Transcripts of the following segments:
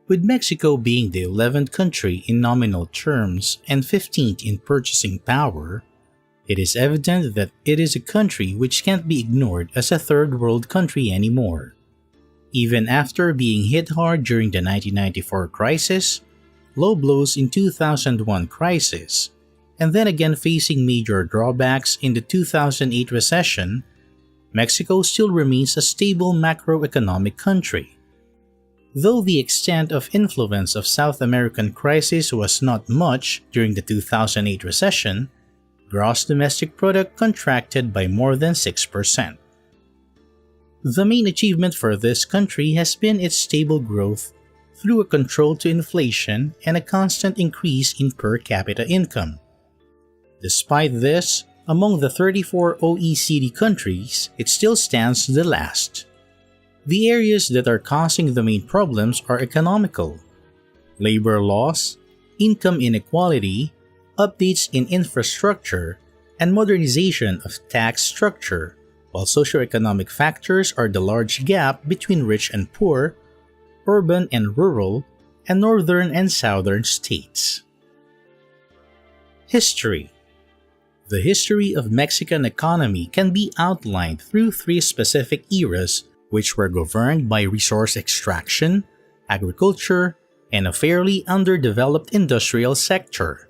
With Mexico being the 11th country in nominal terms and 15th in purchasing power, it is evident that it is a country which can't be ignored as a third world country anymore. Even after being hit hard during the 1994 crisis, low blows in 2001 crisis, and then again facing major drawbacks in the 2008 recession, Mexico still remains a stable macroeconomic country. Though the extent of influence of South American crisis was not much during the 2008 recession, gross domestic product contracted by more than 6%. The main achievement for this country has been its stable growth through a control to inflation and a constant increase in per capita income. Despite this, among the 34 OECD countries, it still stands the last. The areas that are causing the main problems are economical, labor laws, income inequality, updates in infrastructure, and modernization of tax structure, while socioeconomic factors are the large gap between rich and poor, urban and rural, and northern and southern states. History. The history of Mexican economy can be outlined through three specific eras which were governed by resource extraction, agriculture, and a fairly underdeveloped industrial sector.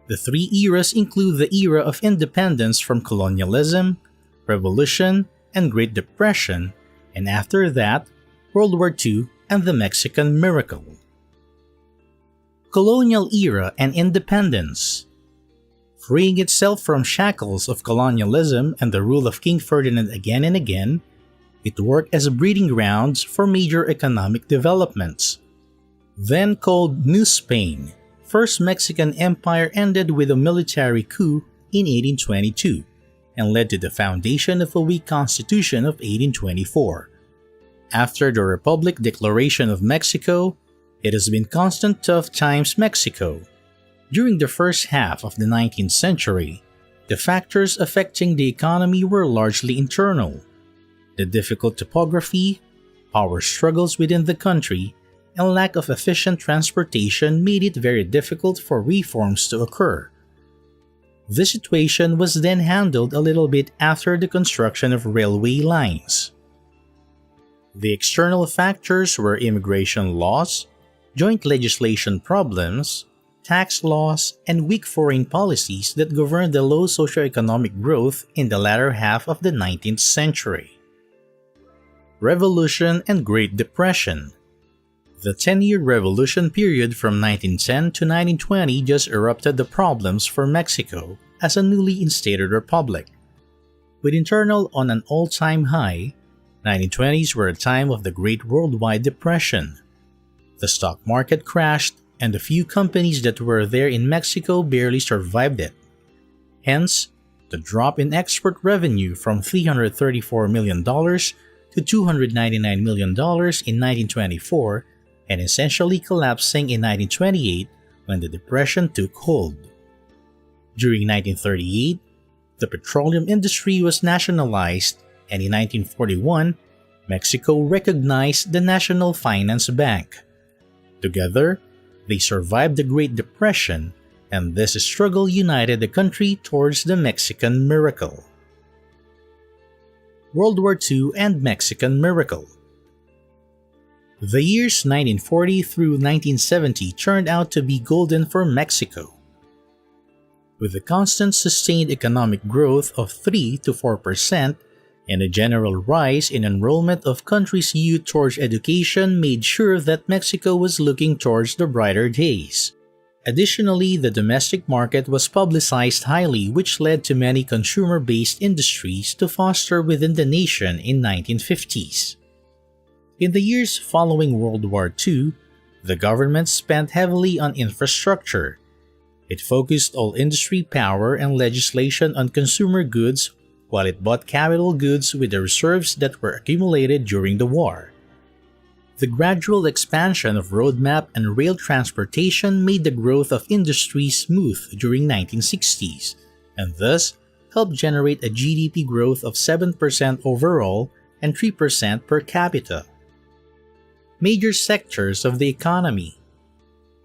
The three eras include the era of independence from colonialism, Revolution, and Great Depression, and after that, World War II and the Mexican Miracle. Colonial era and independence. Freeing itself from shackles of colonialism and the rule of King Ferdinand again and again, it worked as breeding grounds for major economic developments. Then called New Spain, First Mexican Empire ended with a military coup in 1822 and led to the foundation of a weak constitution of 1824. After the Republic Declaration of Mexico, it has been constant tough times Mexico. During the first half of the 19th century, the factors affecting the economy were largely internal. The difficult topography, power struggles within the country, and lack of efficient transportation made it very difficult for reforms to occur. This situation was then handled a little bit after the construction of railway lines. The external factors were immigration laws, joint legislation problems, tax laws, and weak foreign policies that governed the low socioeconomic growth in the latter half of the 19th century. Revolution and Great Depression. The 10-year revolution period from 1910 to 1920 just erupted the problems for Mexico as a newly instated republic. With internal on an all-time high, 1920s were a time of the Great Worldwide Depression. The stock market crashed, and the few companies that were there in Mexico barely survived it. Hence, the drop in export revenue from $334 million to $299 million in 1924 and essentially collapsing in 1928 when the Depression took hold. During 1938, the petroleum industry was nationalized, and in 1941, Mexico recognized the National Finance Bank. Together, they survived the Great Depression, and this struggle united the country towards the Mexican Miracle. World War II and Mexican Miracle. The years 1940 through 1970 turned out to be golden for Mexico. With the constant sustained economic growth of 3 to 4% and a general rise in enrollment of country's youth towards education made sure that Mexico was looking towards the brighter days. Additionally, the domestic market was publicized highly, which led to many consumer-based industries to foster within the nation in 1950s. In the years following World War II, the government spent heavily on infrastructure. It focused all industry power and legislation on consumer goods, while it bought capital goods with the reserves that were accumulated during the war. The gradual expansion of roadmap and rail transportation made the growth of industry smooth during 1960s, and thus helped generate a GDP growth of 7% overall and 3% per capita. Major sectors of the economy.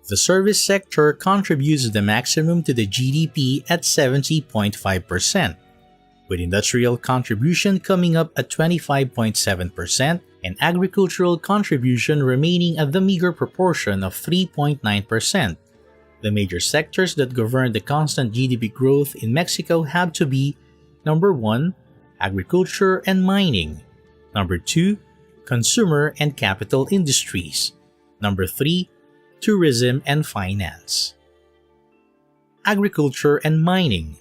The service sector contributes the maximum to the GDP at 70.5%, with industrial contribution coming up at 25.7% and agricultural contribution remaining at the meager proportion of 3.9%. The major sectors that govern the constant GDP growth in Mexico have to be number 1, agriculture and mining, number 2, consumer and capital industries, number 3, tourism and finance. Agriculture and mining.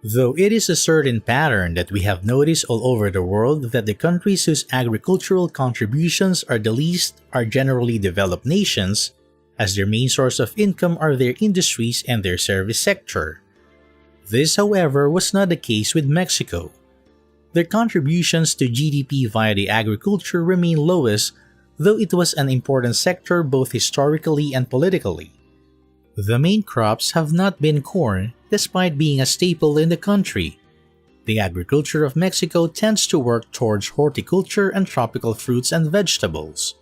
Though it is a certain pattern that we have noticed all over the world that the countries whose agricultural contributions are the least are generally developed nations, as their main source of income are their industries and their service sector. This, however, was not the case with Mexico. Their contributions to GDP via the agriculture remain lowest, though it was an important sector both historically and politically. The main crops have not been corn, despite being a staple in the country. The agriculture of Mexico tends to work towards horticulture and tropical fruits and vegetables.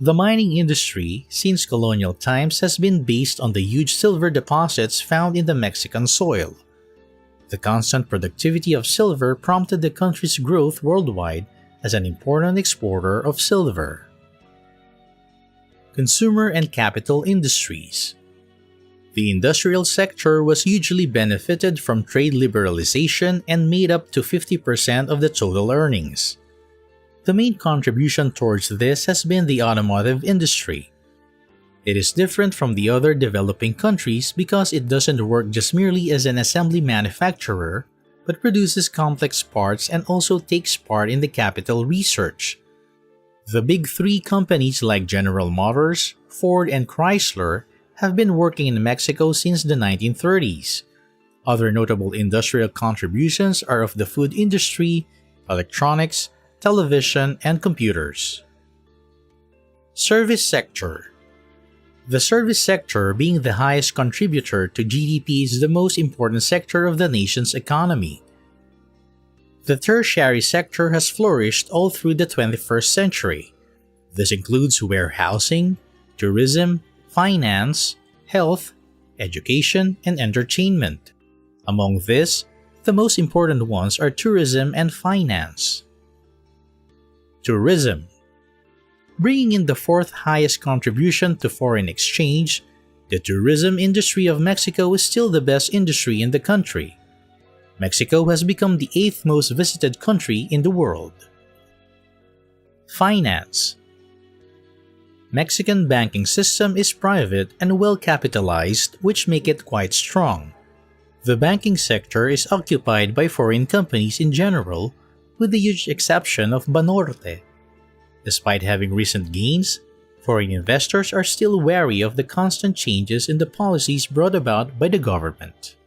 The mining industry, since colonial times, has been based on the huge silver deposits found in the Mexican soil. The constant productivity of silver prompted the country's growth worldwide as an important exporter of silver. Consumer and capital industries. The industrial sector was hugely benefited from trade liberalization and made up to 50% of the total earnings. The main contribution towards this has been the automotive industry. It is different from the other developing countries because it doesn't work just merely as an assembly manufacturer, but produces complex parts and also takes part in the capital research. The big three companies like General Motors, Ford, and Chrysler have been working in Mexico since the 1930s. Other notable industrial contributions are of the food industry, electronics, television, and computers. Service sector. The service sector, being the highest contributor to GDP, is the most important sector of the nation's economy. The tertiary sector has flourished all through the 21st century. This includes warehousing, tourism, finance, health, education, and entertainment. Among this, the most important ones are tourism and finance. Tourism. Bringing in the fourth highest contribution to foreign exchange, the tourism industry of Mexico is still the best industry in the country. Mexico has become the 8th most visited country in the world. Finance. Mexican banking system is private and well capitalized, which make it quite strong. The banking sector is occupied by foreign companies in general, with the huge exception of Banorte. Despite having recent gains, foreign investors are still wary of the constant changes in the policies brought about by the government.